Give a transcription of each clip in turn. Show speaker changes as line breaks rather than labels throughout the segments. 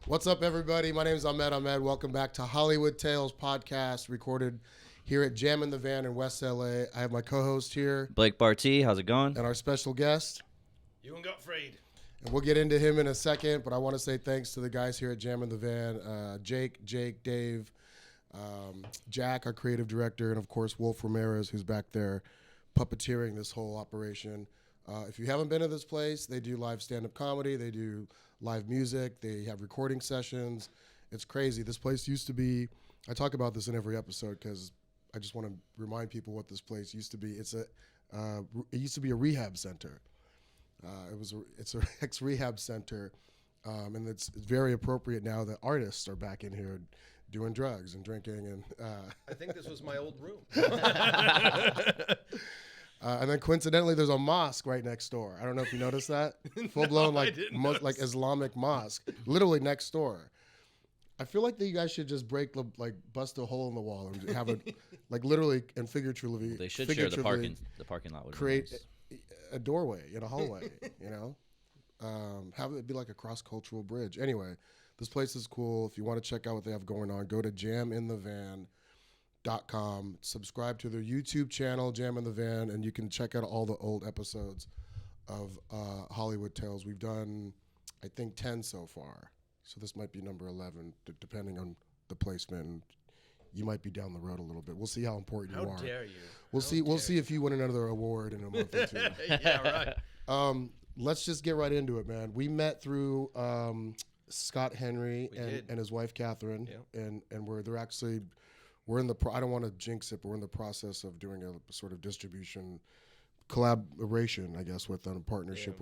What's up, everybody? My name is Ahmed Ahmed. Welcome back to Hollywood Tales podcast, recorded here at Jam in the Van in West LA. I have my co-host here,
Blake Barty. How's it going?
and our special guest,
Ewan Gotfryd.
and we'll get into him in a second, but I want to say thanks to the guys here at Jam in the Van, Jake, Dave, Jack, our creative director, and of course Wolf Ramirez, who's back there puppeteering this whole operation. If you haven't been to this place, they do live stand-up comedy, they do live music, they have recording sessions. It's crazy. This place used to be, I talk about this in every episode because I just want to remind people what this place used to be. It used to be a rehab center. It's an ex-rehab center, and it's very appropriate now that artists are back in here doing drugs and drinking. And
I think this was my old room.
And then coincidentally, there's a mosque right next door. I don't know if you noticed that. Full-blown like Islamic mosque, literally next door. I feel like that you guys should just bust a hole in the wall and have it, like literally and figuratively.
They should share the parking lot. Would
create
nice.
a doorway in a hallway. Have it be like a cross-cultural bridge. Anyway, this place is cool. If you want to check out what they have going on, go to jaminthevan.com. Subscribe to their YouTube channel, Jam in the Van, and you can check out all the old episodes of Hollywood Tales. We've done, I think, 10 so far. So this might be number 11, depending on the placement. You might be down the road a little bit. We'll see how important you are.
How dare you?
We'll see if you win another award in a month or two.
Yeah, right.
Let's just get right into it, man. We met through Scott Henry and his wife Catherine, and we're in the I don't want to jinx it, but we're in the process of doing a sort of distribution collaboration, I guess, with a partnership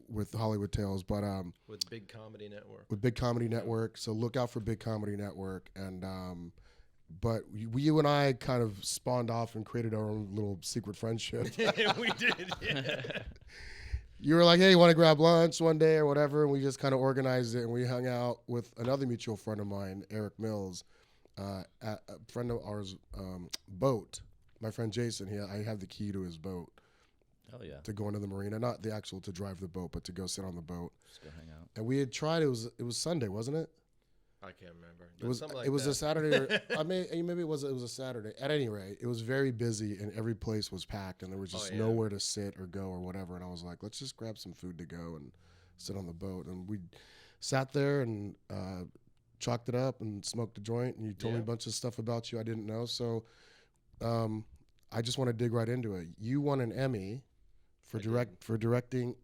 with Hollywood Tales, but
with Big Comedy Network.
With Big Comedy Network, so look out for Big Comedy Network, and but you and I kind of spawned off and created our own little secret friendship.
We did. Yeah.
You were like, hey, you want to grab lunch one day or whatever, and we just kind of organized it, and we hung out with another mutual friend of mine, Eric Mills, at a friend of ours' boat. My friend Jason, I have the key to his boat.
Oh yeah.
To go into the marina, not the actual to drive the boat, but to go sit on the boat.
Just go hang out.
And we had tried. It was Sunday, wasn't it?
I can't remember.
It was a Saturday. Or, maybe it was a Saturday. At any rate, it was very busy, and every place was packed, and there was just nowhere to sit or go or whatever. And I was like, let's just grab some food to go and sit on the boat. And we sat there and chalked it up and smoked a joint. And you told me a bunch of stuff about you I didn't know. So I just want to dig right into it. You won an Emmy for directing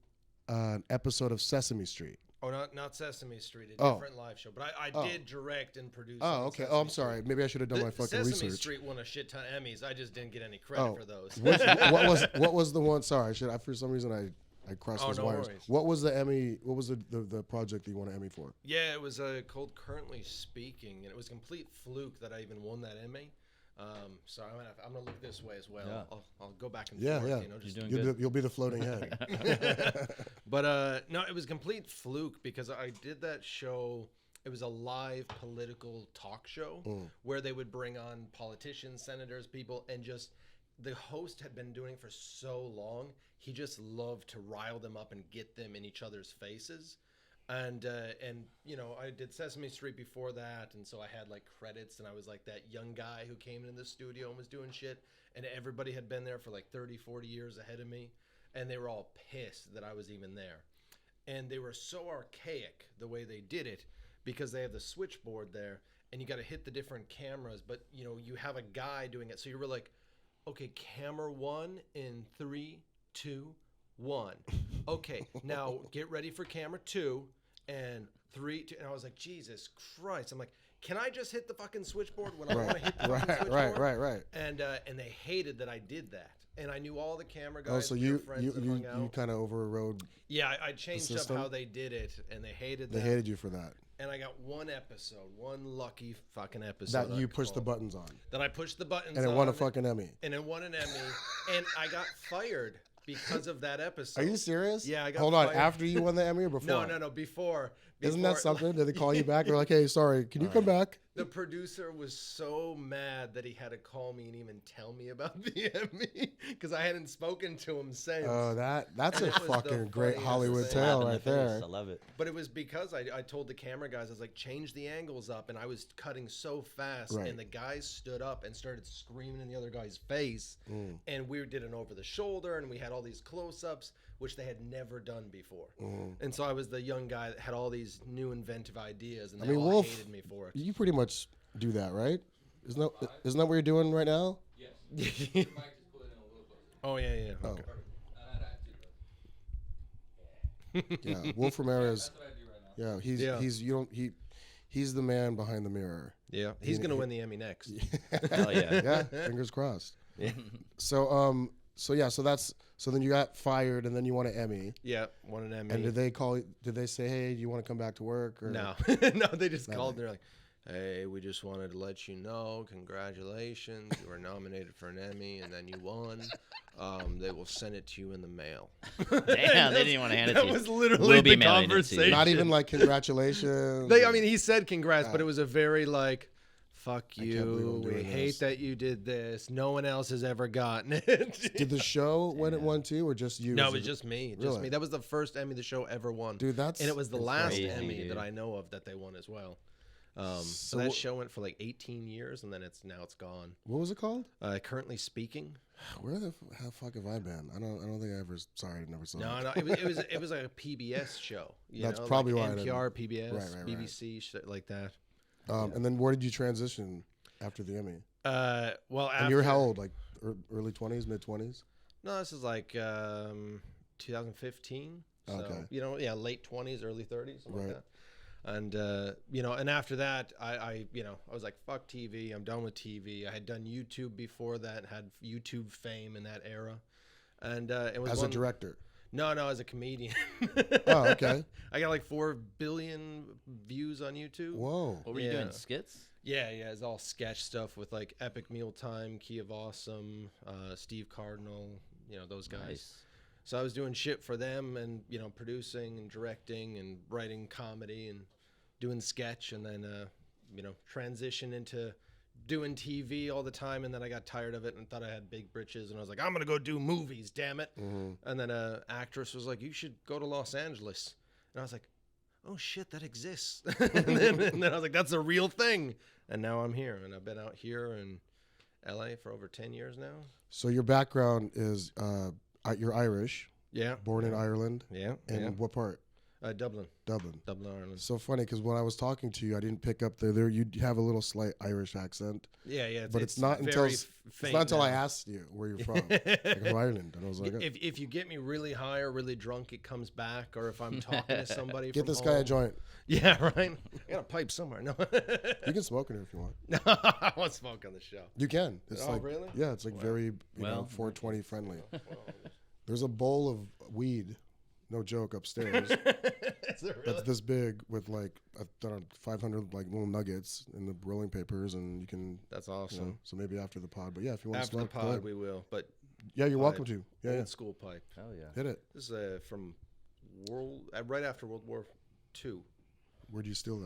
an episode of Sesame Street.
Oh, not Sesame Street, a different live show. But I did direct and produce.
Oh, okay.
Sesame
I'm sorry.
Street.
Maybe I should have done my fucking
Sesame
research.
Street won a shit ton of Emmys. I just didn't get any credit for those.
What was the one? Sorry, for some reason I crossed those wires.
Worries.
What was the Emmy? What was the project that you won an Emmy for?
Yeah, it was called Currently Speaking, and it was a complete fluke that I even won that Emmy. So I'm gonna look this way as well. Yeah. I'll go back and forth.
Yeah. You'll be the floating head.
But no, it was a complete fluke because I did that show. It was a live political talk show where they would bring on politicians, senators, people, and just the host had been doing it for so long. He just loved to rile them up and get them in each other's faces. And I did Sesame Street before that, and so I had like credits, and I was like that young guy who came in the studio and was doing shit, and everybody had been there for like 30, 40 years ahead of me, and they were all pissed that I was even there. And they were so archaic the way they did it because they have the switchboard there, and you got to hit the different cameras, but you have a guy doing it, so you were like, okay, camera 1 in 3, 2, 1. Okay, now get ready for camera 2 and 3, 2. And I was like, Jesus Christ. I'm like, can I just hit the fucking switchboard when I want to hit the fucking switchboard?
Right.
And they hated that I did that. And I knew all the camera guys.
So you kind of overrode.
Yeah, I changed up how they did it, and they hated that.
They hated you for that.
And I got one lucky fucking episode.
That you pushed the buttons on.
That I pushed the buttons
on. And it won a fucking Emmy.
And it won an Emmy. And I got fired because of that episode.
Are you serious?
Yeah, I got
Hold on,
fired.
after you won the Emmy or before?
No, before.
Isn't that something? Did they call you back? They're like, hey, sorry, can you come back?
The producer was so mad that he had to call me and even tell me about the Emmy because I hadn't spoken to him since.
Oh, that's
And
a
it was the
fucking great
funniest
Hollywood
thing.
tale
Slap in the
right
face.
there.
I love it.
But it was because I told the camera guys, I was like, change the angles up. And I was cutting so fast.
Right.
And the guys stood up and started screaming in the other guy's face. And we did an over the shoulder. And we had all these close-ups, which they had never done before. And so I was the young guy that had all these new inventive ideas. And they all
Wolf,
hated me for it.
you pretty much do that, right? Isn't that what you're doing right now?
Yes.
Oh, yeah.
Oh.
Okay.
Yeah, Wolf Ramirez.
That's what I do right now.
Yeah, he's the man behind the mirror.
Yeah, he's going to win the Emmy next.
Hell yeah.
Yeah, fingers crossed.
Yeah.
So then you got fired and then you won an Emmy.
Yeah, won an Emmy.
And did they say, hey, do you want to come back to work? Or?
No, no, they just called. They're like, hey, we just wanted to let you know, congratulations, you were nominated for an Emmy, and then you won. They will send it to you in the mail.
Damn, they didn't even want to hand it to
That
you.
was literally
We'll be
the
mailing it to you.
conversation.
Not even like congratulations.
He said congrats, but it was a very like, fuck
can't believe I'm
you, we
doing
hate
this.
that you did this. No one else has ever gotten it.
Did the show when it won too, or just you?
No, it was just me. Just
Really?
me. That was the first Emmy the show ever won.
Dude,
and it was the last
crazy,
Emmy
dude.
that I know of that they won as well. So
So
that
what-
show went for like 18 years, and then it's gone.
What was it called?
Currently speaking.
Where the fuck have I been? I don't think I ever. Sorry, I never saw
No,
it.
no, it was like a PBS show.
That's probably
like
why I didn't-
NPR, PBS,
Right.
BBC, shit like that.
And then where did you transition after the Emmy?
Well,
And you were how old? Like early 20s, mid 20s?
No, this is like 2015. So,
Okay.
late 20s, early 30s, something
Right.
like that. And and after that, I was like, fuck TV. I'm done with TV. I had done YouTube before that, had YouTube fame in that era, and it was
As a director.
No, as a comedian.
Oh, okay.
I got like 4 billion views on YouTube.
Whoa.
What were you doing?
Yeah.
Skits?
Yeah, it's all sketch stuff with like Epic Mealtime, Key of Awesome, Steve Cardinal, those guys.
Nice.
So I was doing shit for them and, producing and directing and writing comedy and doing sketch and then, transition into doing TV all the time. And then I got tired of it and thought I had big britches and I was like, I'm going to go do movies, damn it. And then an actress was like, you should go to Los Angeles. And I was like, oh shit, that exists. and then I was like, that's a real thing. And now I'm here. And I've been out here in LA for over 10 years now.
So your background is you're Irish,
Yeah.
born in Ireland.
Yeah.
And what part?
Dublin,
Dublin.
Ireland.
So funny because when I was talking to you, I didn't pick up there. You have a little slight Irish accent,
Yeah.
but it's not until
very
it's
faint
not until I
now.
asked you where you're from. Like, from Ireland, and I was like,
If you get me really high or really drunk, it comes back. Or if I'm talking to somebody,
get
from
this guy a
home-
joint.
Yeah, right. I got a pipe somewhere. No,
You can smoke in here if you want.
no, I won't smoke on the show.
You can. It's
Oh,
like
really?
yeah, it's like very 420 friendly. There's a bowl of weed, no joke, upstairs.
Is it really?
That's this big with like 500 like little nuggets in the rolling papers, and you can.
That's
You
awesome.
know, so maybe after the pod, but yeah, if you want
After
to
the
smoke, go
pod,
ahead.
we will. But
Yeah, you're welcome
pipe.
to. Yeah,
old
yeah.
school pipe.
Hell yeah.
Hit it.
This is from right after World War II.
Where'd you steal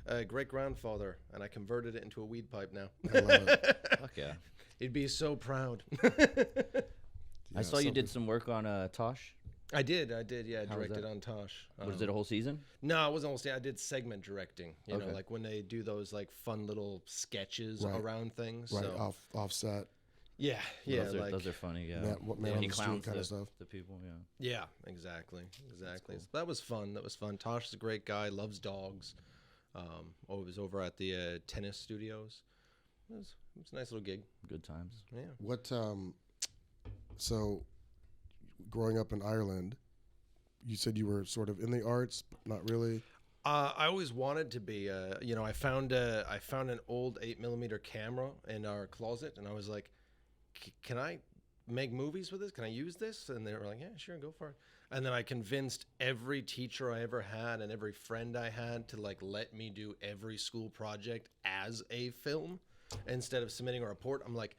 that?
Great grandfather, and I converted it into a weed pipe now.
I love it.
Fuck yeah.
He'd be so proud.
I saw you did some work on Tosh.
I did. Yeah, I
How was
directed
that?
on Tosh.
Was it a whole season?
No, it wasn't whole season. I did segment directing. You know,
Okay.
like when they do those like fun little sketches
Right.
around things.
Right,
So
offset.
yeah,
Those are funny. Yeah.
Man
He
on the street
clowns
kind
the,
of stuff.
the people. Yeah.
yeah, exactly. So that was fun. Tosh is a great guy. Loves dogs. It was over at the tennis studios. It was a nice little gig.
Good times.
Yeah.
What? So, growing up in Ireland, you said you were sort of in the arts, but not really.
I always wanted to be. I found an old 8mm camera in our closet, and I was like, "Can I make movies with this? Can I use this?" And they were like, "Yeah, sure, go for it." And then I convinced every teacher I ever had and every friend I had to like let me do every school project as a film instead of submitting a report. I'm like,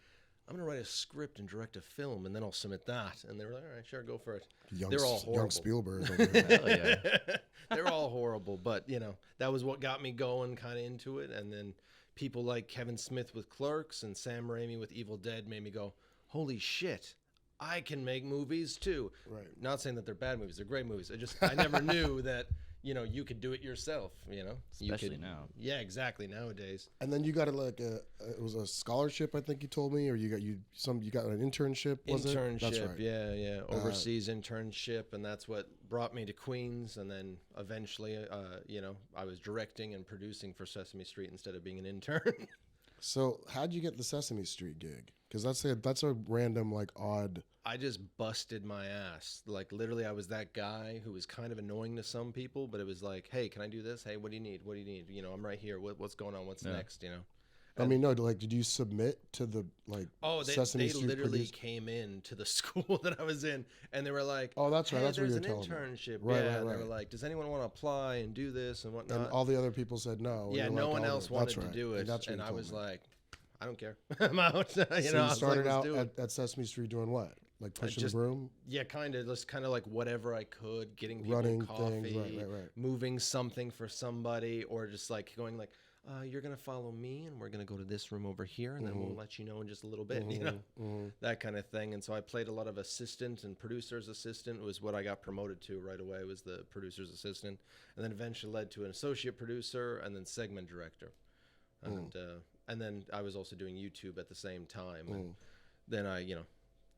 I'm going to write a script and direct a film, and then I'll submit that. And they were like, all right, sure, go for it.
Young,
They're all horrible.
Young Spielberg. Over there.
Hell yeah.
They're all horrible, but, you know, that was what got me going kind of into it. And then people like Kevin Smith with Clerks and Sam Raimi with Evil Dead made me go, holy shit, I can make movies too.
Right.
Not saying that they're bad movies, they're great movies. I never knew that, you know, you could do it yourself, you know.
Especially now.
Yeah, exactly, nowadays.
And then you got it was a scholarship, I think you told me, or you got an internship, was it? That's right.
Yeah. Overseas internship, and that's what brought me to Queens. And then eventually, you know, I was directing and producing for Sesame Street instead of being an intern.
So how'd you get the Sesame Street gig? Because that's a random, like, odd.
I just busted my ass. Like, literally, I was that guy who was kind of annoying to some people, but it was like, hey, can I do this? Hey, what do you need? What do you need? You know, I'm right here. What's going on? What's next? You know?
I mean, no, like, did you submit to the, like, Sesame
they
Street
literally came in to the school that I was in, and they were like,
oh, that's right.
Hey,
that's what you're
there's
telling
an internship.
me. Right,
yeah,
right.
They were like, does anyone want to apply and do this and whatnot?
And all the other people said no.
Yeah, no one else wanted to do it. And I was like, I don't care. I'm out.
So you started out at Sesame Street doing what? Like pushing the broom?
Yeah, kind of. Just kind of like whatever I could, getting people
running
coffee,
things, right.
moving something for somebody, or just like going like, you're going to follow me and we're going to go to this room over here and then we'll let you know in just a little bit, you know, that kind of thing. And so I played a lot of assistant and producer's assistant was what I got promoted to right away, was the producer's assistant. And then eventually led to an associate producer and then segment director. And then I was also doing YouTube at the same time. And then I, you know,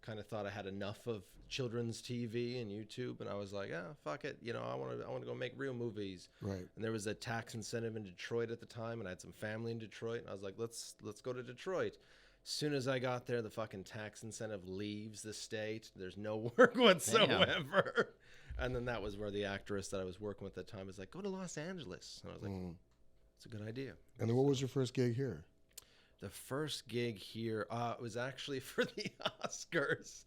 kind of thought I had enough of children's TV and YouTube, and I was like, fuck it, you know, I want to go make real movies.
Right.
And there was a tax incentive in Detroit at the time, and I had some family in Detroit, and I was like, let's go to Detroit. As soon as I got there, the fucking tax incentive leaves the state. There's no work whatsoever. And then that was where the actress that I was working with at the time was like, go to Los Angeles. And I was like, it's a good idea.
And then what was your first gig here?
The first gig here was actually for the Oscars,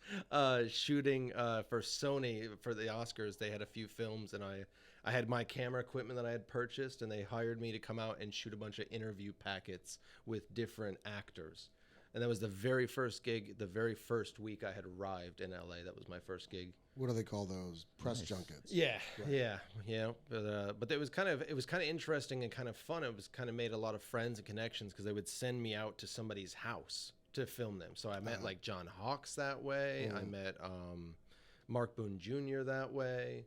shooting for Sony for the Oscars. They had a few films, and I had my camera equipment that I had purchased, and they hired me to come out and shoot a bunch of interview packets with different actors. And that was the very first gig, the very first week I had arrived in LA. That was my first gig.
What do they call those? Press junkets.
Yeah, right. Yeah. But it was kind of interesting and kind of fun. It was kind of made a lot of friends and connections because they would send me out to somebody's house to film them. So I met like John Hawkes that way. I met Mark Boone Jr. that way.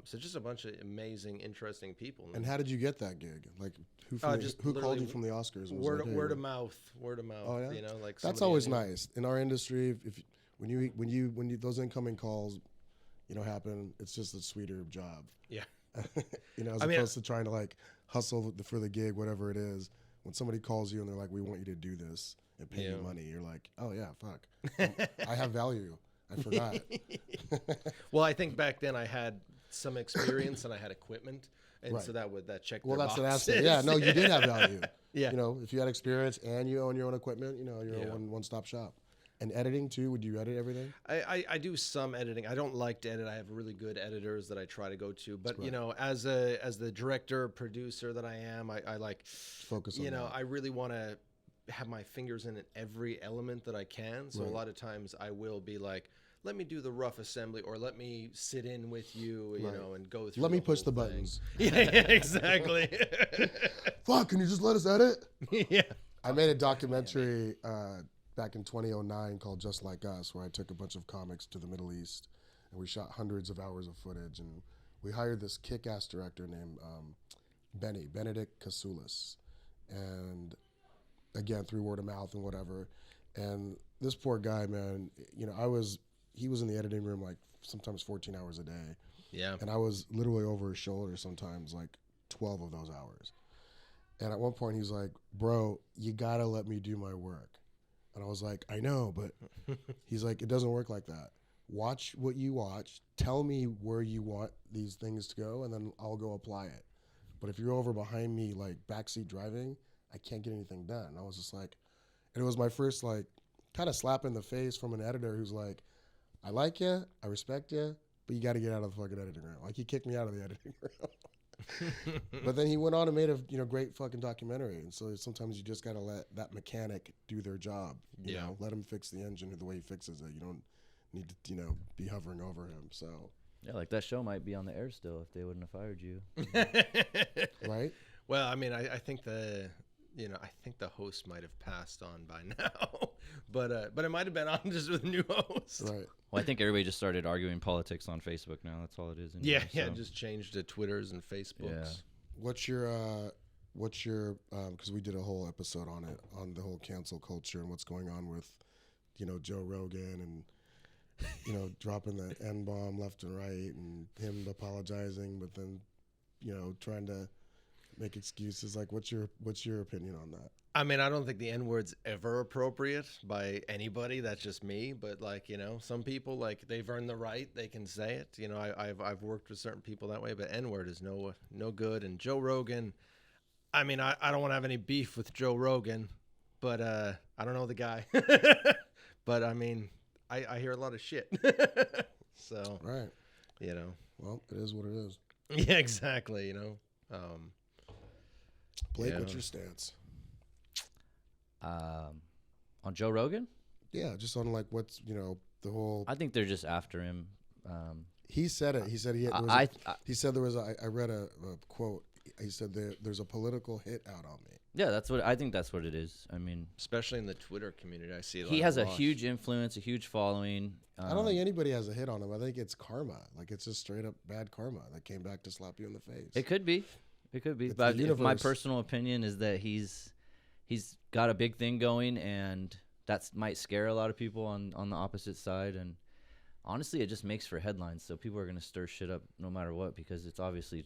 So just a bunch of amazing, interesting people.
And how did you get that gig? Like who called you from the Oscars?
Word of mouth.
Oh yeah.
You know, like
that's always nice in our industry. When you those incoming calls, you know, happen, it's just a sweeter job.
Yeah.
You know, as opposed to trying to like hustle for the gig, whatever it is. When somebody calls you and they're like, "We want you to do this and pay you money," you're like, "Oh yeah, fuck, I have value." I forgot.
Well, I think back then I had some experience and I had equipment, and so that checked.
Well, that's
boxes.
an asset. Yeah, no, you did have value.
Yeah.
You know, if you had experience and you own your own equipment, you know, you're a one-stop shop. And editing too? Would you edit everything?
I do some editing. I don't like to edit. I have really good editors that I try to go to. But you know, as the director, producer that I am, I like focus on that. I really want to have my fingers in every element that I can. So a lot of times I will be like, let me do the rough assembly, or let me sit in with you, you know, and go through.
Let me push the buttons.
Yeah, exactly.
Fuck, can you just let us edit?
Yeah.
I made a documentary back in 2009 called Just Like Us, where I took a bunch of comics to the Middle East, and we shot hundreds of hours of footage, and we hired this kick-ass director named Benedict Kasoulis, and again, through word of mouth and whatever, and this poor guy, man, you know, he was in the editing room like sometimes 14 hours a day, and I was literally over his shoulder sometimes like 12 of those hours, and at one point he's like, "Bro, you gotta let me do my work." And I was like, I know, but he's like, it doesn't work like that. Watch what you watch. Tell me where you want these things to go, and then I'll go apply it. But if you're over behind me, like backseat driving, I can't get anything done. And I was just like, and it was my first like kind of slap in the face from an editor who's like, I like you, I respect you, but you got to get out of the fucking editing room. Like he kicked me out of the editing room. But then he went on and made a great fucking documentary. And so sometimes you just gotta let that mechanic do their job. You know, let him fix the engine the way he fixes it. You don't need to be hovering over him. So
yeah, like that show might be on the air still if they wouldn't have fired you.
Right.
Well, I mean, I think the host might have passed on by now, but it might have been on just with a new host.
Right.
Well, I think everybody just started arguing politics on Facebook now. That's all it is.
Anyway, just changed to Twitters and Facebooks.
Yeah.
What's your because we did a whole episode on it, on the whole cancel culture and what's going on with Joe Rogan and dropping the N-bomb left and right and him apologizing, but then trying to make excuses. Like, what's your opinion on that?
I mean, I don't think the N-word's ever appropriate by anybody. That's just me. But some people, like, they've earned the right. They can say it. I've worked with certain people that way, but N-word is no good. And Joe Rogan, I mean, I don't want to have any beef with Joe Rogan, but I don't know the guy. But I mean, I hear a lot of shit. So,
right. Well, it is what it is.
Yeah, exactly.
Blake, what's your stance?
On Joe Rogan?
Yeah, just on like what's the whole.
I think they're just after him.
He said it. He said he said there was. I read a quote. He said there's a political hit out on me.
Yeah, I think that's what it is. I mean,
especially in the Twitter community, I see it.
He has a huge influence, a huge following.
I don't think anybody has a hit on him. I think it's karma. Like, it's just straight up bad karma that came back to slap you in the face.
It could be.
It's
But if my personal opinion is that he's got a big thing going, and that might scare a lot of people on the opposite side. And honestly, it just makes for headlines. So people are going to stir shit up no matter what, because it's obviously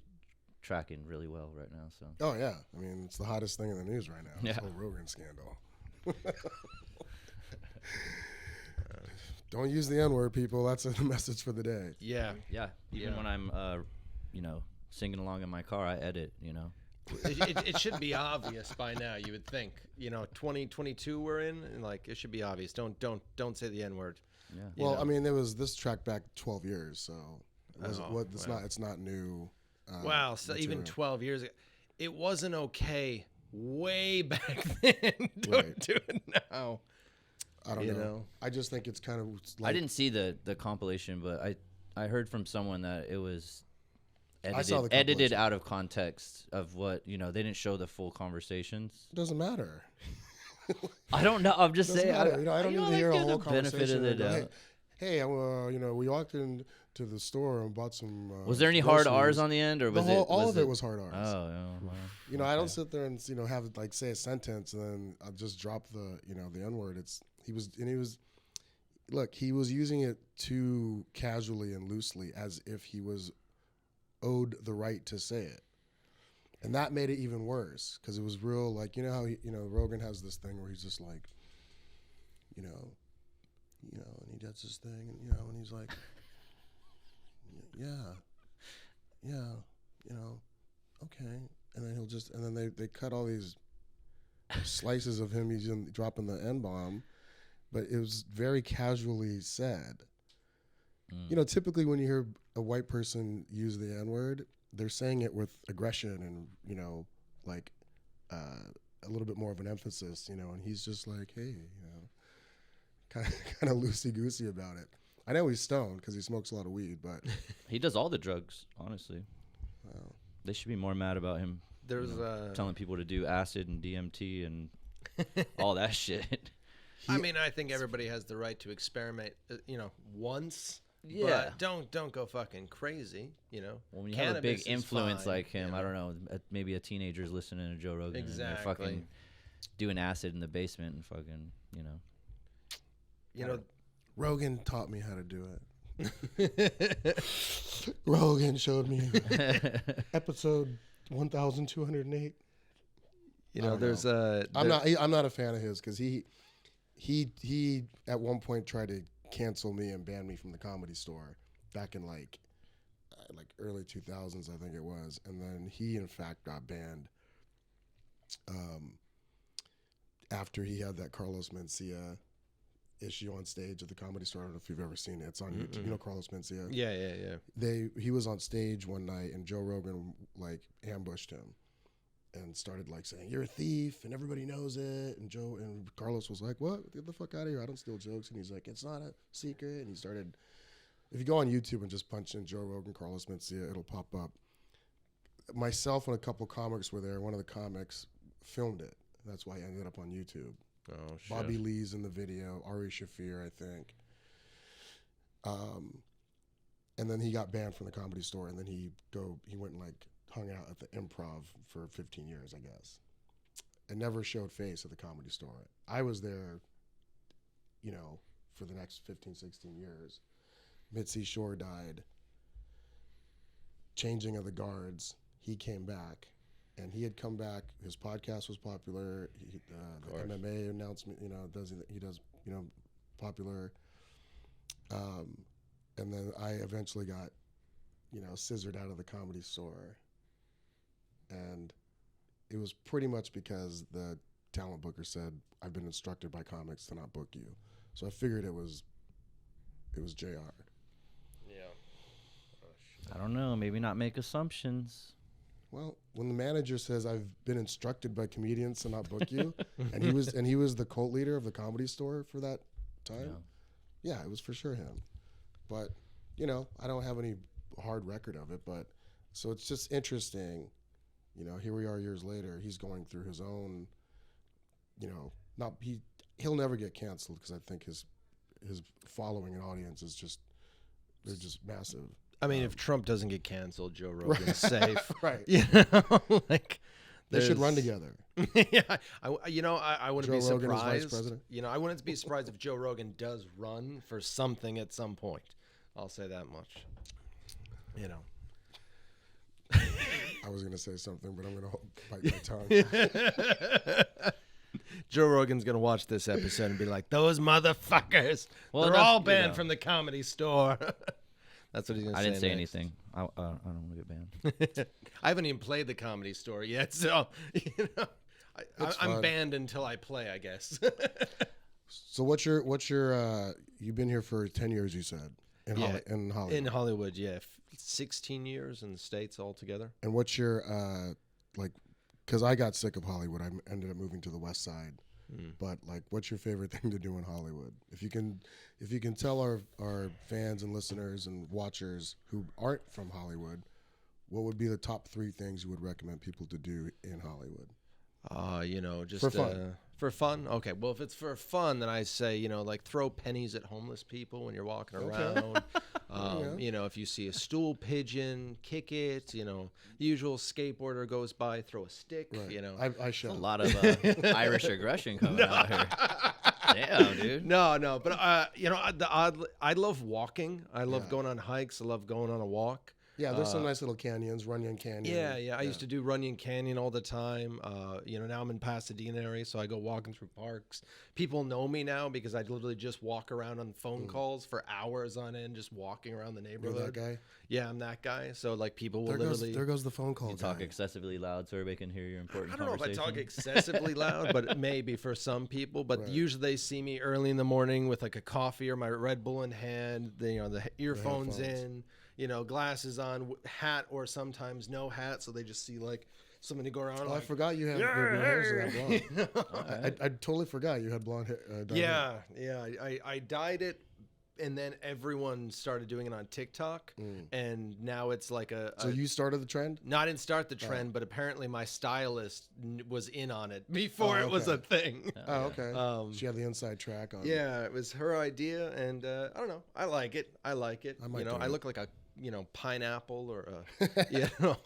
tracking really well right now. So.
Oh yeah, I mean, it's the hottest thing in the news right now.
Yeah.
This whole Rogan scandal. Don't use the N-word, people. That's the message for the day.
Yeah.
Even when I'm, singing along in my car, I edit.
It should be obvious by now. You would think. 2022 we're in, and like it should be obvious. Don't say the N-word.
Yeah.
Well, I mean, this track back 12 years, so it's not new.
Wow. So even 12 years ago, it wasn't okay way back then. Don't do it now.
I don't know. I just think it's kind of like,
I didn't see the compilation, but I heard from someone that it was edited out of context of what, they didn't show the full conversations.
It doesn't matter.
I don't know. I'm just saying.
I don't need to hear a whole conversation.
Benefit of the doubt.
Hey, we walked into the store and bought some.
Was there any hard R's on the end, or was
all of it was hard R's?
Oh, wow.
I don't sit there and have like say a sentence and then I'll just drop the the N-word. He was using it too casually and loosely, as if he was owed the right to say it, and that made it even worse because it was real. Like, how Rogan has this thing where he's just like, and he does this thing, and he's like, okay, and then they cut all these slices of him using dropping the N-bomb, but it was very casually said. Typically when you hear a white person use the N-word, they're saying it with aggression and like a little bit more of an emphasis, and he's just like, hey, kind of loosey goosey about it. I know he's stoned because he smokes a lot of weed, but
he does all the drugs. Honestly, they should be more mad about him.
There's
telling people to do acid and DMT and all that shit.
I mean, I think everybody has the right to experiment, once.
Yeah.
But don't go fucking crazy,
Well, when you have a big influence like him, I don't know, maybe a teenager's listening to Joe Rogan and they're fucking doing acid in the basement and fucking,
Rogan taught me how to do it. Rogan showed me episode 1208.
There's
I'm not a fan of his because he at one point tried to cancel me and ban me from the Comedy Store back in like early 2000s, I think it was, and then he in fact got banned after he had that Carlos Mencia issue on stage at the Comedy Store. I don't know if you've ever seen it. It's on YouTube. You know Carlos Mencia?
Yeah.
He was on stage one night and Joe Rogan like ambushed him and started like saying, "You're a thief," and everybody knows it. And Carlos was like, "What? Get the fuck out of here! I don't steal jokes." And he's like, "It's not a secret." And he started. If you go on YouTube and just punch in Joe Rogan, Carlos Mencia, it'll pop up. Myself and a couple comics were there. One of the comics filmed it. That's why it ended up on YouTube.
Oh shit.
Bobby Lee's in the video. Ari Shaffir, I think. And then he got banned from the Comedy Store, and then he went and like hung out at the Improv for 15 years, I guess. And never showed face at the Comedy Store. I was there, for the next 15, 16 years. Mitzi Shore died. Changing of the guards. He came back, and he had come back. His podcast was popular. The MMA announcement, he does popular. And then I eventually got, scissored out of the Comedy Store. And it was pretty much because the talent booker said, "I've been instructed by comics to not book you." So I figured it was JR.
Yeah.
I don't know. Maybe not make assumptions.
Well, when the manager says, "I've been instructed by comedians to not book you," and he was the cult leader of the Comedy Store for that time, yeah, it was for sure him. But I don't have any hard record of it. But so it's just interesting. Here we are years later. He's going through his own. He'll never get canceled because I think his following and audience is they're just massive.
I mean, if Trump doesn't get canceled, Joe Rogan's safe.
Right.
Like
they should run together.
Yeah. I wouldn't be
Joe Rogan as
surprised.
vice president?
I wouldn't be surprised if Joe Rogan does run for something at some point. I'll say that much.
I was going to say something, but I'm going to bite my tongue.
Joe Rogan's going to watch this episode and be like, "Those motherfuckers, they're all banned from the Comedy Store." That's what he's going to say.
I didn't say
next.
anything. I don't want to get banned.
I haven't even played the Comedy Store yet, so I'm banned until I play, I guess.
So what's your you've been here for 10 years, you said, in Hollywood.
In Hollywood, yeah. 16 years in the States altogether.
And what's your because I got sick of Hollywood. I ended up moving to the West Side. But what's your favorite thing to do in Hollywood? If you can tell our fans and listeners and watchers who aren't from Hollywood, what would be the top 3 things you would recommend people to do in Hollywood?
Just
for fun.
For fun? Okay. Well, if it's for fun, then I say, throw pennies at homeless people when you're walking around. If you see a stool pigeon, kick it. The usual skateboarder goes by, throw a stick.
Right. I should.
A lot of Irish aggression coming out here. Damn, dude.
No. But I love walking. I love going on hikes. I love going on a walk.
Yeah, there's some nice little canyons, Runyon Canyon.
Yeah. I used to do Runyon Canyon all the time. Now I'm in Pasadena area, so I go walking through parks. People know me now because I literally just walk around on phone calls for hours on end, just walking around the neighborhood.
You're that guy?
Yeah, I'm that guy. So people will
There goes the phone call.
You talk excessively loud so everybody can hear your important
I don't know if I
conversation.
talk excessively loud, but maybe for some people. But usually they see me early in the morning with a coffee or my Red Bull in hand, the earphones in. Glasses on, hat, or sometimes no hat, so they just see somebody go around.
I forgot you had your hair's that blonde. I totally forgot you had blonde hair.
I dyed it, and then everyone started doing it on TikTok, and now it's like
So you started the trend?
No, I didn't start the trend, but apparently my stylist was in on it before it was a thing.
Oh, okay. She had the inside track on.
Yeah, it was her idea, and I don't know. I like it. I I look like a pineapple or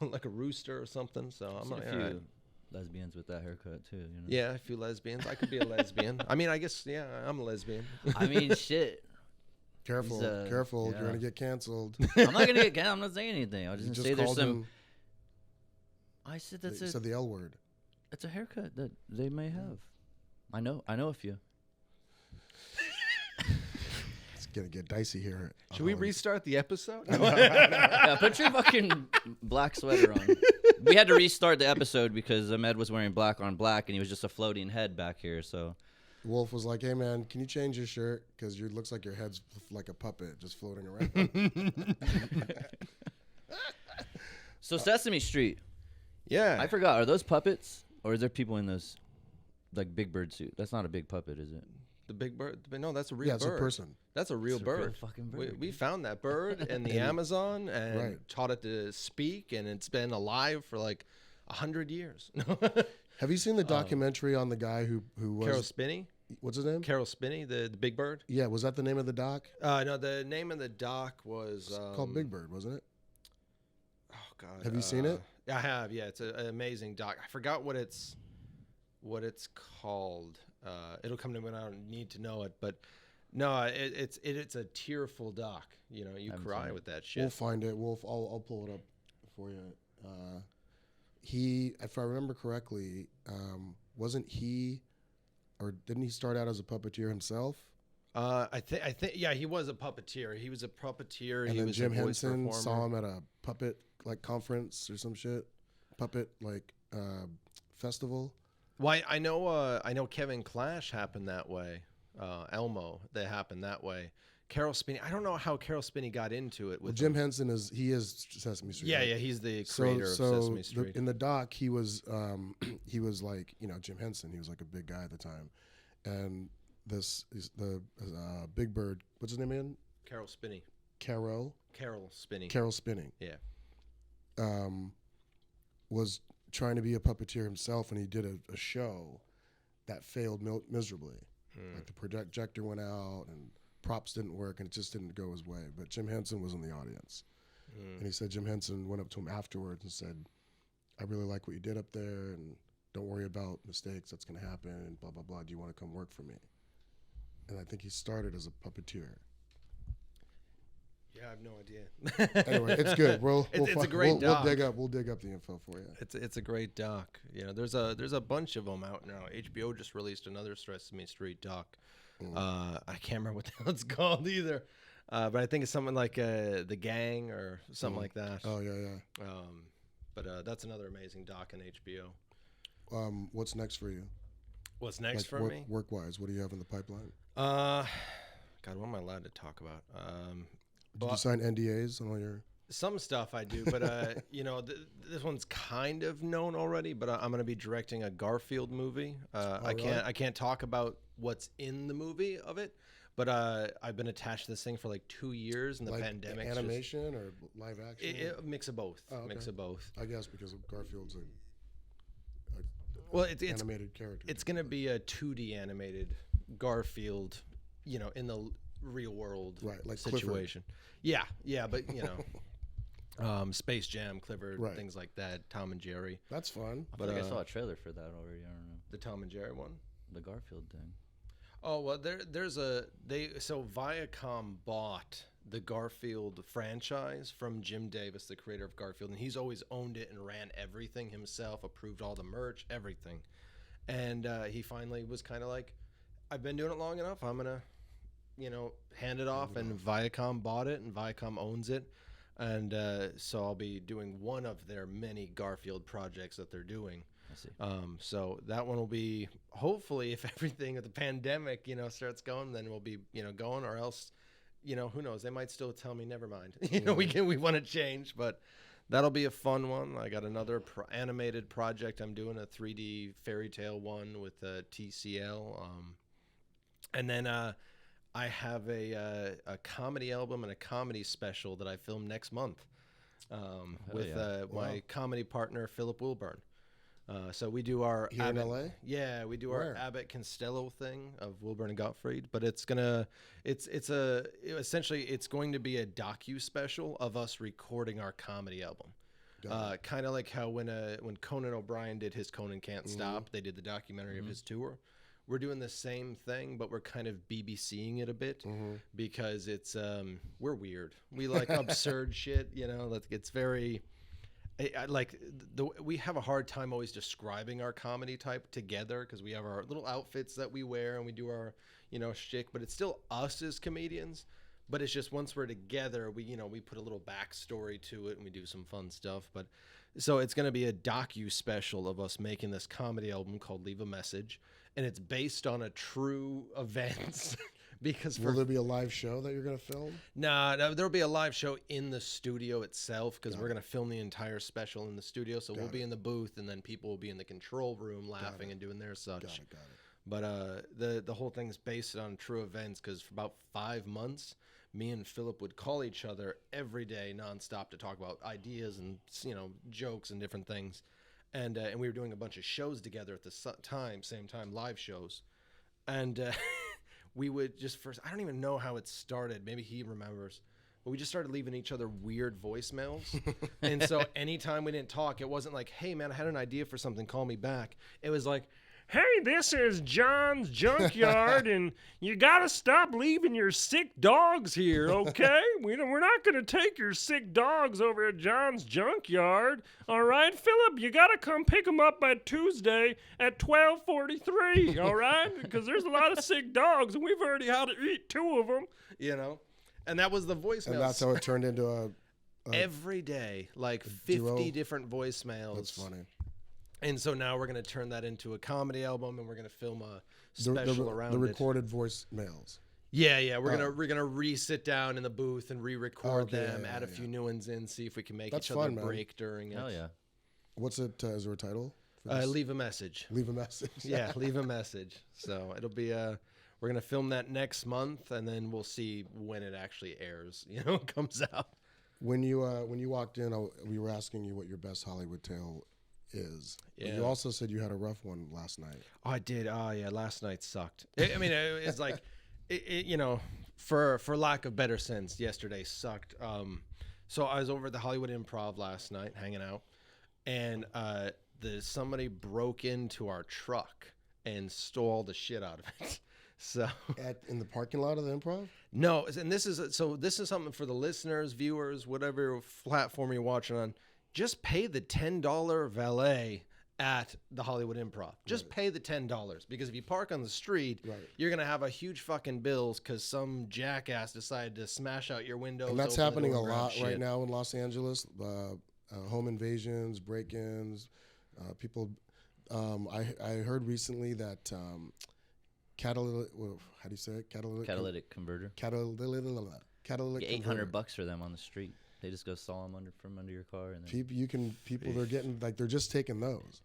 like a rooster or something. So I'm
a few lesbians with that haircut too.
Yeah, a few lesbians. I could be a lesbian. I mean, I guess I'm a lesbian.
I mean, shit.
Careful. You're gonna get canceled.
I'm not gonna get canceled. I'm not saying anything. I was just gonna say there's some. I said
You said the L word.
It's a haircut that they may have. I know a few.
It's gonna get dicey here.
Should we restart the episode?
Yeah, put your fucking black sweater on. We had to restart the episode because Ahmed was wearing black on black and he was just a floating head back here. So
Wolf was like, "Hey man, can you change your shirt? Because it looks like your head's like a puppet just floating around."
So Sesame Street.
Yeah.
I forgot. Are those puppets, or is there people in those, like Big Bird suit? That's not a big puppet, is it?
The big bird? No, that's a real
Yeah,
bird.
it's a person.
That's a real
It's a real
bird.
fucking bird,
We
dude.
found that bird in the Amazon and
Right.
taught it to speak, and it's been alive for like 100 years.
Have you seen the documentary on the guy who was
Carol Spinney?
what's his name?
Carol Spinney, the big bird?
Yeah, was that the name of the doc?
No, the name of the doc was...
It's called Big Bird, wasn't it?
Oh, God.
Have you seen it?
I have, yeah. It's an amazing doc. I forgot what it's called. It'll come to me when I don't need to know it, but... No, it's a tearful doc. You know, you cry with that shit.
We'll find it. I'll pull it up for you. He, if I remember correctly, wasn't he, or didn't he start out as a puppeteer himself?
I think, yeah, he was a puppeteer. He was a puppeteer.
And
he
then
was
Jim
a voice
Henson
performer.
saw him at a puppet like conference or some shit, puppet like festival.
Why I know Kevin Clash happened that way. Elmo, that happened that way. Carol Spinney, I don't know how Carol Spinney got into it. With
Jim Henson is Sesame Street.
Yeah,
right?
yeah, he's the creator of Sesame Street.
In the doc, he was like, you know, Jim Henson. He was like a big guy at the time, and this is the Big Bird. What's his name again?
Carol Spinney.
Carol
Spinney.
Carol Spinning.
Yeah.
Was trying to be a puppeteer himself, and he did a show that failed miserably. Like the projector went out and props didn't work and it just didn't go his way. But Jim Henson was in the audience. And he said Jim Henson went up to him afterwards and said, "I really like what you did up there and don't worry about mistakes. That's going to happen and blah, blah, blah. Do you want to come work for me?" And I think he started as a puppeteer.
Yeah, I have no idea.
Anyway, it's good.
It's a great doc.
We'll dig up the info for you.
It's a great doc. You know, there's a bunch of them out now. HBO just released another Sesame Street doc. I can't remember what the hell it's called either, but I think it's something like The Gang or something like that.
Oh yeah.
But that's another amazing doc on HBO.
What's next for you?
What's next for me?
Work-wise, what do you have in the pipeline?
God, what am I allowed to talk about?
Did you sign NDAs on all your...
Some stuff I do, but you know, this one's kind of known already. But I'm going to be directing a Garfield movie. I can't talk about what's in the movie of it, but I've been attached to this thing for like 2 years, and the pandemic.
Animation or live action?
A mix of both.
Oh, okay.
Mix of both.
I guess because Garfield's a
It's
animated character.
It's going to be a 2D animated Garfield, you know, in the real world
like
situation. Clifford. Yeah, but you know, Space Jam, Clifford, things like that, Tom and Jerry.
That's fun.
I think I saw a trailer for that already. I don't know.
The Tom and Jerry one?
The Garfield thing.
Oh, well, so Viacom bought the Garfield franchise from Jim Davis, the creator of Garfield, and he's always owned it and ran everything himself, approved all the merch, everything. And he finally was kind of like, I've been doing it long enough, I'm going to, you know, hand it off, and Viacom bought it, and Viacom owns it. And so I'll be doing one of their many Garfield projects that they're doing.
I see.
So that one will be, hopefully, if everything with the pandemic, you know, starts going, then we'll be, you know, going, or else, you know, who knows? They might still tell me, never mind. You know, we want to change, but that'll be a fun one. I got another animated project I'm doing, a 3D fairy tale one with TCL. And then I have a comedy album and a comedy special that I film next month with my comedy partner, Philip Wilburn. So we do our
here in LA.
Yeah, we do
Where?
our Abbott Costello thing of Wilburn and Gotfryd, but it's essentially it's going to be a docu special of us recording our comedy album. Kind of like how when Conan O'Brien did his Conan Can't Stop, they did the documentary of his tour. We're doing the same thing, but we're kind of BBCing it a bit because it's we're weird. We like absurd shit, you know. It's very. We have a hard time always describing our comedy type together because we have our little outfits that we wear and we do our, you know, shtick, but it's still us as comedians. But it's just once we're together, we put a little backstory to it and we do some fun stuff. But so it's going to be a docu special of us making this comedy album called Leave a Message. and it's based on a true event. Because
will there be a live show that you're going to film?
No, there'll be a live show in the studio itself because we're going to film the entire special in the studio. So we'll be in the booth, and then people will be in the control room laughing and doing their such.
Got it.
But the whole thing's based on true events because for about 5 months, me and Philip would call each other every day nonstop to talk about ideas and, you know, jokes and different things. And we were doing a bunch of shows together at the same time, live shows. And we would just first, I don't even know how it started. Maybe he remembers. But we just started leaving each other weird voicemails. And so anytime we didn't talk, it wasn't like, hey, man, I had an idea for something. Call me back. It was like, hey, this is John's Junkyard, and you got to stop leaving your sick dogs here, okay? We're not going to take your sick dogs over at John's Junkyard, all right? Philip, you got to come pick them up by Tuesday at 12:43, all right? Because there's a lot of sick dogs, and we've already had to eat 2 of them, you know? And that was the voicemail.
And that's how it turned into a
every day, like 50
duo?
Different voicemails.
That's funny.
And so now we're going to turn that into a comedy album, and we're going to film a special around
the
it.
recorded voicemails.
Yeah. We're gonna re-sit down in the booth and re-record them, add a few new ones in, see if we can make each other break during it.
Hell yeah.
What's it? Is there a title?
Leave a message.
Leave a message.
Yeah, leave a message. So it'll be we're gonna film that next month, and then we'll see when it actually airs. You know, comes out.
When you walked in, we were asking you what your best Hollywood tale is.
Yeah.
You also said you had a rough one last night.
Oh, I did. Oh, yeah. Last night sucked. It's like, you know, for lack of better sense, yesterday sucked. So I was over at the Hollywood Improv last night, hanging out, and somebody broke into our truck and stole the shit out of it. So
In the parking lot of the Improv?
No, and this is something for the listeners, viewers, whatever platform you're watching on. Just pay the $10 valet at the Hollywood Improv. Just pay the $10, because if you park on the street, you're gonna have a huge fucking bills because some jackass decided to smash out your windows.
And that's happening a lot right now in Los Angeles. Home invasions, break-ins, people. I heard recently that how do you say it?
Catalytic converter.
Catalytic.
$800 for them on the street. They just go saw them from under your car, and then
they're getting they're just taking those.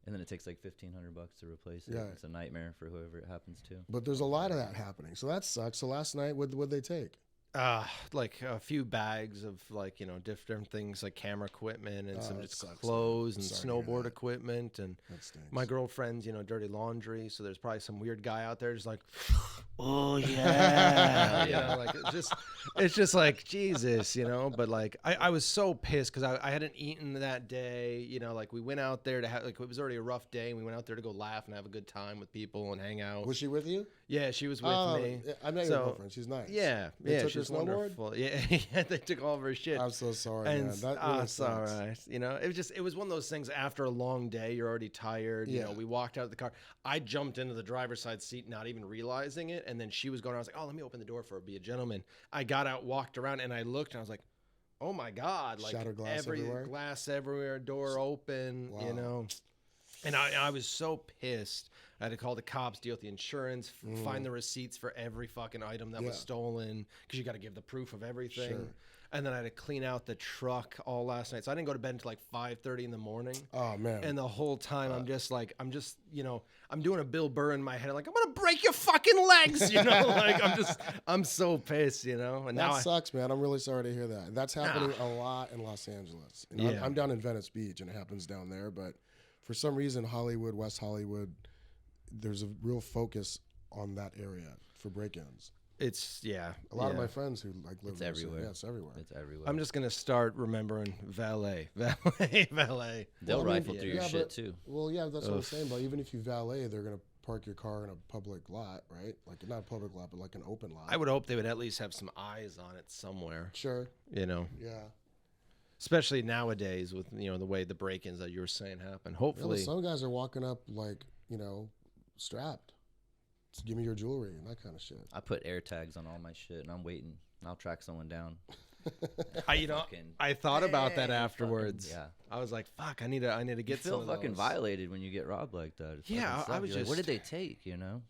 And then it takes like $1,500 to replace it.
Yeah.
It's a nightmare for whoever it happens to.
But there's a lot of that happening, so that sucks. So last night, what'd they take?
Like a few bags of, like, you know, different things like camera equipment and some just
sucks,
clothes and
Sorry to hear
snowboard
that.
equipment, and
That stinks.
my girlfriend's, you know, dirty laundry. So there's probably some weird guy out there just like, oh yeah, you know, like it's just like Jesus, you know. But like I was so pissed because I hadn't eaten that day, you know. Like we went out there to have, like, it was already a rough day, and we went out there to go laugh and have a good time with people and hang out.
Was she with you?
Yeah, she was with me.
I met your girlfriend. She's nice.
Yeah,
They took
she's
her snowboard?
wonderful. Yeah, they took all of her shit.
I'm so sorry,
And
man. That really
it's all
sucks.
right. You know, it was one of those things. After a long day, you're already tired. You know, we walked out of the car. I jumped into the driver's side seat, not even realizing it. And then she was going. I was like, oh, let me open the door for her. Be a gentleman. I got out, walked around, and I looked, and I was like, oh my God, like
Shattered glass
every
everywhere?
glass everywhere, door open.
Wow.
You know. And I was so pissed. I had to call the cops, deal with the insurance, find the receipts for every fucking item that was stolen, because you got to give the proof of everything.
Sure.
And then I had to clean out the truck all last night. So I didn't go to bed until like 5:30 in the morning.
Oh man.
And the whole time I'm just, you know, I'm doing a Bill Burr in my head. Like, I'm going to break your fucking legs, you know? Like, I'm so pissed, you know? And
that
now
sucks, man. I'm really sorry to hear that. That's happening a lot in Los Angeles. And
Yeah.
I'm down in Venice Beach, and it happens down there. But for some reason, Hollywood, West Hollywood, there's a real focus on that area for break-ins.
it's,
A lot of my friends who like live
It's
there
everywhere.
Say, it's everywhere.
It's everywhere.
I'm just going to start remembering valet.
They'll
Well, I mean,
rifle through your
yeah,
shit
but-
too.
Well, yeah, that's what I'm saying. But even if you valet, they're gonna park your car in a public lot, right? Like not a public lot, but like an open lot.
I would hope they would at least have some eyes on it somewhere,
Sure.
you know?
Yeah.
Especially nowadays with, you know, the way the break-ins that you were saying happen.
Yeah,
Hopefully,
but some guys are walking up like, you know, strapped. So give me your jewelry and that kind of shit.
I put air tags on all my shit, and I'm waiting. I'll track someone down.
I thought about that
Dang,
afterwards.
fucking, yeah.
I was like, fuck, I need to
You
get
feel
some of
fucking
those.
violated when you get robbed like that. It
Yeah,
fucking
I
sucks.
was
You're like, what
just-
did they take, you know?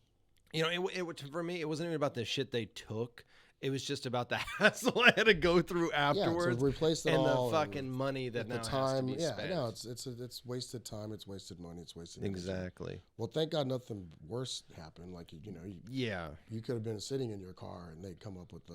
You know, for me, it wasn't even about the shit they took. It was just about the hassle I had to go through afterwards.
to replace it
and
all
the fucking money that now
the time.
has to be spent.
No, it's wasted time. It's wasted money. It's wasted energy.
Exactly.
Well, thank God nothing worse happened. Like
Yeah.
you could have been sitting in your car and they'd come up with the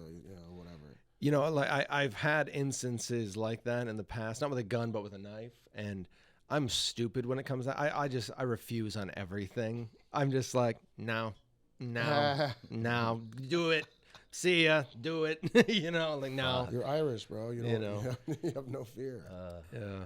whatever.
You know, like I've had instances like that in the past, not with a gun, but with a knife. And I'm stupid when it comes to I refuse on everything. I'm just like, no, do it. See ya, do it. You know, like no.
You're Irish, bro. You know, you have no fear.
Yeah,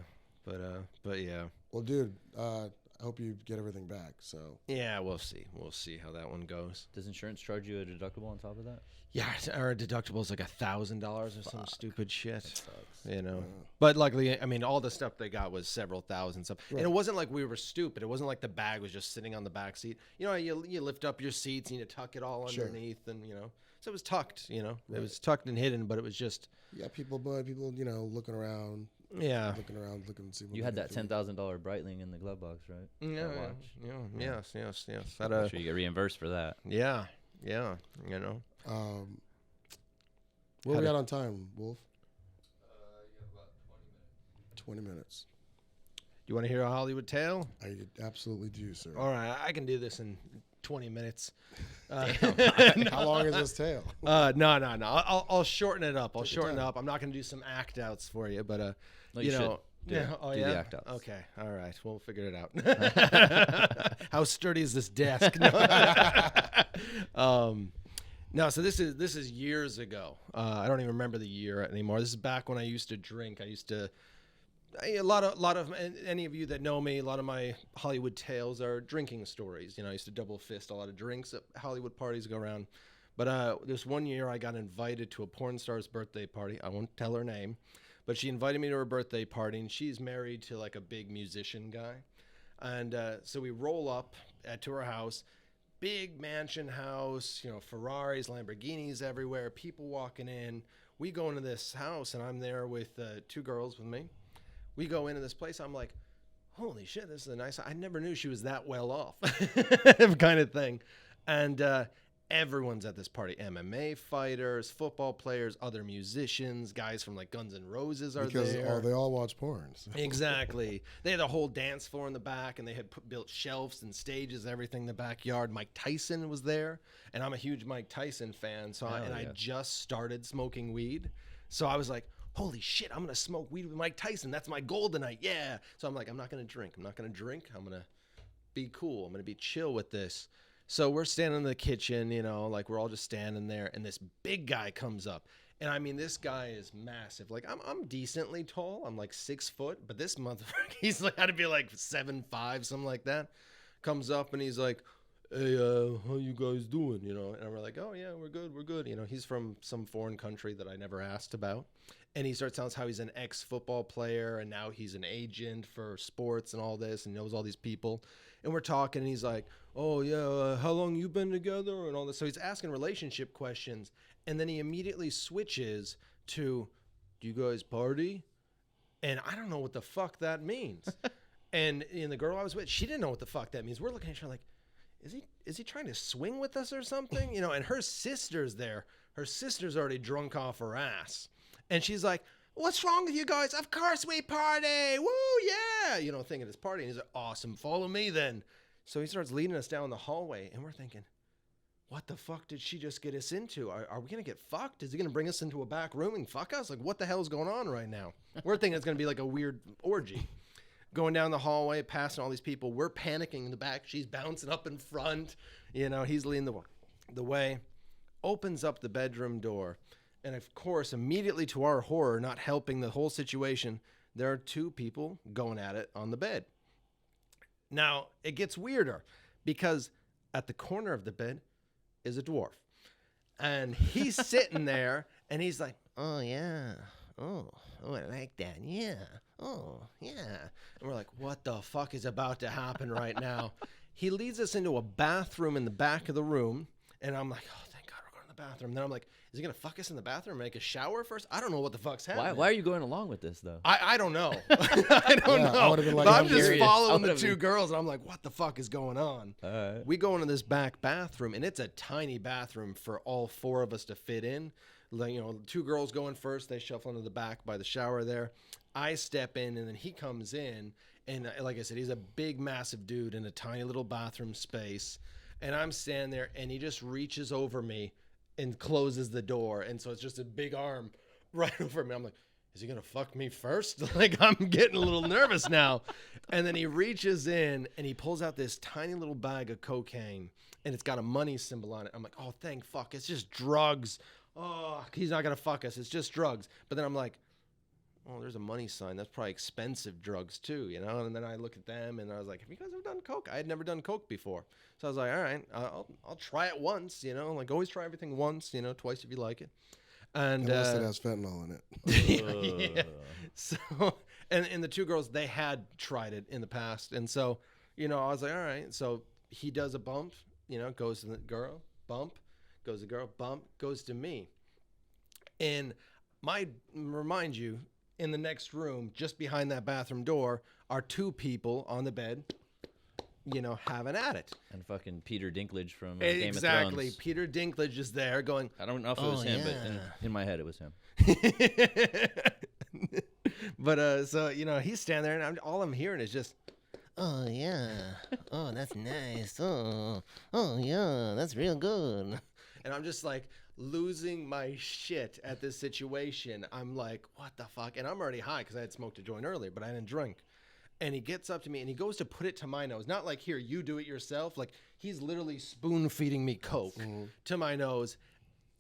but yeah.
Well, dude, I hope you get everything back. So
Yeah, we'll see. We'll see how that one goes.
Does insurance charge you a deductible on top of that?
Yeah, our deductible is like $1,000 or some stupid shit.
That sucks.
You know, but luckily, I mean, all the stuff they got was several thousand stuff, and it wasn't like we were stupid. It wasn't like the bag was just sitting on the back seat. You know, you lift up your seats and you tuck it all underneath, and so it was tucked. You know, it was tucked and hidden, but it was just
people, looking around.
Yeah.
Looking around, looking to see what
You had that
they can
$10,000 Breitling in the glove box, right?
Yeah,
That watch?
yes.
I'm sure you get reimbursed for that.
Yeah. You know.
do. Where we at on time, Wolf?
You have about
20 minutes.
You want to hear a Hollywood tale?
I absolutely do, sir.
All right, I can do this in 20 minutes.
How long is this tale?
No. I'll shorten it up. I'm not going to do some act outs for you, but
No, you should. Do the act outs.
Okay. All right. We'll figure it out. How sturdy is this desk? No, so this is years ago. I don't even remember the year anymore. This is back when I used to drink. A lot of any of you that know me, a lot of my Hollywood tales are drinking stories. You know, I used to double fist a lot of drinks at Hollywood parties go around. But this one year I got invited to a porn star's birthday party. I won't tell her name, but she invited me to her birthday party, and she's married to like a big musician guy. And so we roll up to her house, big mansion house, Ferraris, Lamborghinis everywhere, people walking in. We go into this house, and I'm there with 2 girls with me. We go into this place. I'm like, holy shit, this is a nice. I never knew she was that well off, kind of thing. And everyone's at this party. MMA fighters, football players, other musicians, guys from like Guns N' Roses are there.
Because they all watch porn. So.
Exactly. They had a whole dance floor in the back, and they had built shelves and stages and everything in the backyard. Mike Tyson was there, and I'm a huge Mike Tyson fan. So I just started smoking weed. So I was like, holy shit, I'm going to smoke weed with Mike Tyson. That's my goal tonight. Yeah. So I'm like, I'm not going to drink. I'm going to be cool. I'm going to be chill with this. So we're standing in the kitchen, like we're all just standing there, and this big guy comes up. And I mean, this guy is massive. Like I'm decently tall. I'm like 6 foot, but this motherfucker, he's like, had to be like 7'5", something like that. Comes up and he's like, hey, how you guys doing? And we're like, oh yeah, we're good. He's from some foreign country that I never asked about. And he starts telling us how he's an ex-football player, and now he's an agent for sports and all this, and knows all these people. And we're talking, and he's like, oh yeah, how long you been together and all this. So he's asking relationship questions, and then he immediately switches to, do you guys party? And I don't know what the fuck that means. and the girl I was with, she didn't know what the fuck that means. We're looking at each other like, is he trying to swing with us or something? And her sister's there. Her sister's already drunk off her ass. And she's like, what's wrong with you guys? Of course we party. Woo, yeah. Thinking it's party. And he's like, awesome. Follow me then. So he starts leading us down the hallway. And we're thinking, what the fuck did she just get us into? Are we going to get fucked? Is he going to bring us into a back room and fuck us? Like, what the hell is going on right now? We're thinking it's going to be like a weird orgy. Going down the hallway, passing all these people. We're panicking in the back. She's bouncing up in front. He's leading the way. Opens up the bedroom door. And of course, immediately to our horror, not helping the whole situation, there are 2 people going at it on the bed. Now, it gets weirder because at the corner of the bed is a dwarf. And he's sitting there, and he's like, oh, yeah. Oh, I like that. Yeah. Oh, yeah. And we're like, what the fuck is about to happen right now? He leads us into a bathroom in the back of the room, and I'm like, oh, thank God we're going to the bathroom. Then I'm like, is he gonna fuck us in the bathroom? Make a shower first? I don't know what the fuck's happening.
Why are you going along with this though?
I don't know. I don't
Yeah, I
know.
would've been like,
But
I'm
I'm just
curious.
following
I
the
would've
two
been-
girls, and I'm like, what the fuck is going on?
All right.
We go into this back bathroom, and it's a tiny bathroom for all four of us to fit in. Like, you know, two girls go in first. They shuffle into the back by the shower there. I step in, and then he comes in. And like I said, he's a big, massive dude in a tiny little bathroom space. And I'm standing there, and he just reaches over me and closes the door. And so it's just a big arm right over me. I'm like, is he going to fuck me first? Like, I'm getting a little nervous now. And then he reaches in, and he pulls out this tiny little bag of cocaine. And it's got a money symbol on it. I'm like, oh, thank fuck. It's just drugs. Oh, he's not going to fuck us. It's just drugs. But then I'm like, oh, there's a money sign. That's probably expensive drugs too, you know? And then I look at them, and I was like, have you guys ever done coke? I had never done coke before. So I was like, all right, I'll try it once, you know? Like, always try everything once, you know, twice if you like it. And
Unless it has fentanyl in it.
yeah. So, and the two girls, they had tried it in the past. And so, you know, I was like, all right. So he does a bump, you know, goes to the girl, bump, goes to the girl, bump, goes to me. And remind you, in the next room, just behind that bathroom door, are two people on the bed, you know, having at it.
And fucking Peter Dinklage from Game of
Exactly.
Thrones.
Peter Dinklage is there going,
I don't know if it was him, but in my head it was him.
but so, you know, he's standing there, and all I'm hearing is just, oh, yeah. Oh, that's nice. Oh, yeah, that's real good. And I'm just like, losing my shit at this situation. I'm like, what the fuck? And I'm already high because I had smoked a joint earlier, but I didn't drink. And he gets up to me, and he goes to put it to my nose. Not like, here, you do it yourself. Like, he's literally spoon feeding me coke to my nose.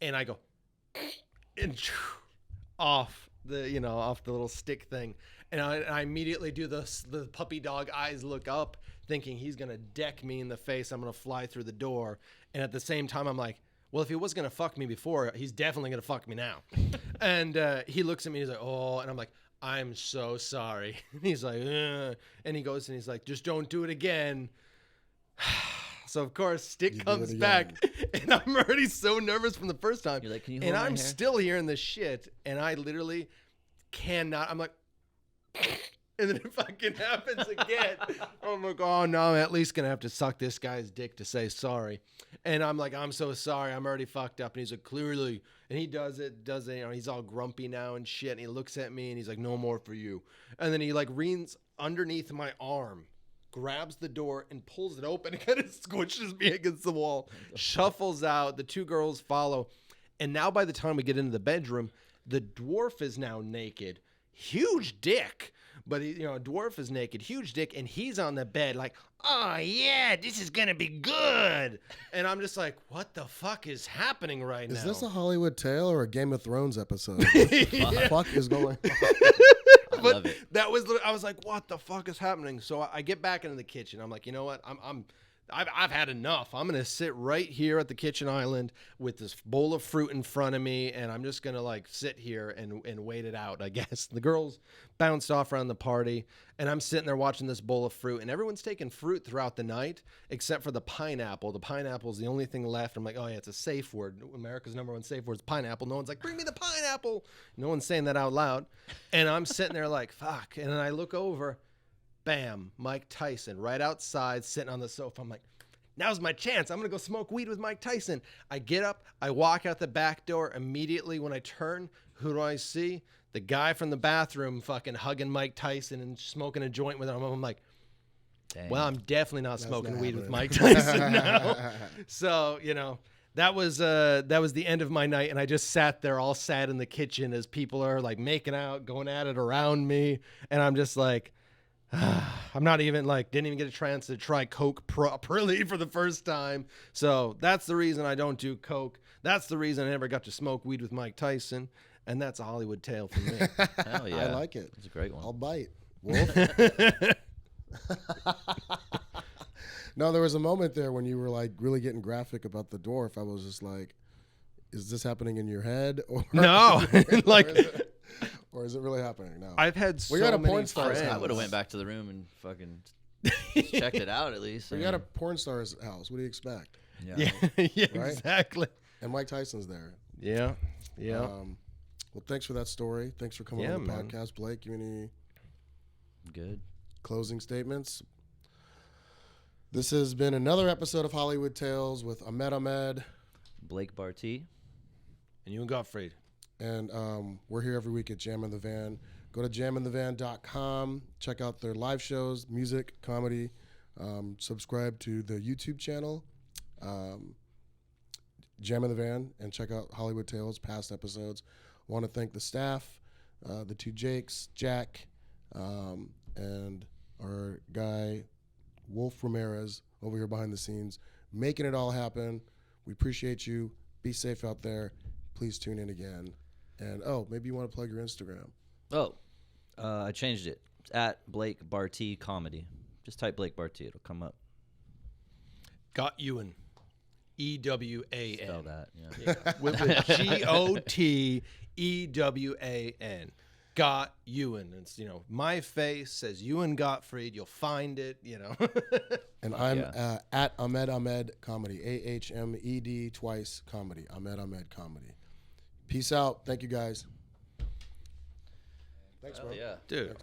And I go, and off the little stick thing. And I immediately do the puppy dog eyes look up, thinking he's going to deck me in the face. I'm going to fly through the door. And at the same time, I'm like, well, if he was going to fuck me before, he's definitely going to fuck me now. And he looks at me, he's like, oh, and I'm like, I'm so sorry. And he's like, ugh. And he goes and he's like, just don't do it again. So, of course, stick comes back, and I'm already so nervous from the first time.
You're like, can you hold
and
my
I'm
hair?
still hearing this shit, and I literally cannot. I'm like, and then it fucking happens again. I'm like, oh, no, I'm at least going to have to suck this guy's dick to say sorry. And I'm like, I'm so sorry. I'm already fucked up. And he's like, clearly. And he does it, you know, he's all grumpy now and shit. And he looks at me, and he's like, no more for you. And then he like leans underneath my arm, grabs the door and pulls it open and kind of squishes me against the wall, shuffles out. The two girls follow. And now by the time we get into the bedroom, the dwarf is now naked. Huge dick. But, he, you know, dwarf is naked, huge dick, and he's on the bed like, oh, yeah, this is going to be good. And I'm just like, what the fuck is happening right now?
Is this a Hollywood Tale or a Game of Thrones episode? What the fuck is going on?
I love it.
That was, I was like, what the fuck is happening? So I get back into the kitchen. I'm like, you know what? I've had enough. I'm going to sit right here at the kitchen island with this bowl of fruit in front of me, and I'm just going to like sit here and wait it out, I guess. The girls bounced off around the party, and I'm sitting there watching this bowl of fruit, and everyone's taking fruit throughout the night except for the pineapple. The pineapple is the only thing left. I'm like, oh yeah, it's a safe word. America's #1 safe word is pineapple. No one's like, bring me the pineapple. No one's saying that out loud. And I'm sitting there like, fuck. And then I look over, bam, Mike Tyson right outside sitting on the sofa. I'm like, now's my chance. I'm going to go smoke weed with Mike Tyson. I get up. I walk out the back door. Immediately when I turn, who do I see? The guy from the bathroom fucking hugging Mike Tyson and smoking a joint with him. I'm like,
Dang.
well, I'm definitely not smoking
not
weed with
happening.
Mike Tyson now. So, you know, that was the end of my night. And I just sat there all sad in the kitchen as people are like making out, going at it around me. And I'm just like, I'm not even like, didn't even get a chance to try Coke properly for the first time. So that's the reason I don't do Coke. That's the reason I never got to smoke weed with Mike Tyson. And that's a Hollywood Tale for me.
Hell yeah.
I like it.
It's a great one.
I'll bite. Wolf? No, there was a moment there when you were like really getting graphic about the dwarf. I was just like, is this happening in your head? Or
No, like,
or is it really happening? No.
I've had so
Well, you're at a
many
porn star's
friends.
I would have went back to the room and fucking just checked it out at least.
You got a porn star's house. What do you expect?
Yeah, yeah,
Right?
exactly.
And Mike Tyson's there.
Yeah. Yeah.
Well, thanks for that story. Thanks for coming on the
man.
podcast, Blake. You any
Good.
closing statements? This has been another episode of Hollywood Tales with Ahmed Ahmed.
Blake Barty.
And Ewan Gotfryd.
And we're here every week at Jam in the Van. Go to jaminthevan.com. Check out their live shows, music, comedy. Subscribe to the YouTube channel, Jam in the Van, and check out Hollywood Tales, past episodes. I want to thank the staff, the two Jakes, Jack, and our guy, Wolf Ramirez, over here behind the scenes, making it all happen. We appreciate you. Be safe out there. Please tune in again. And, maybe you want to plug your Instagram.
Oh, I changed it. It's at Blake Barty Comedy. Just type Blake Barty. It'll come up.
Got Ewan. EWAN.
Spell that.
Yeah. With GOTEWAN. Got Ewan. It's, my face says Ewan Gotfryd. You'll find it,
And I'm at Ahmed Ahmed Comedy. AHMED twice comedy. Ahmed Ahmed Comedy. Peace out. Thank you, guys. Thanks, bro.
Yeah.
Dude.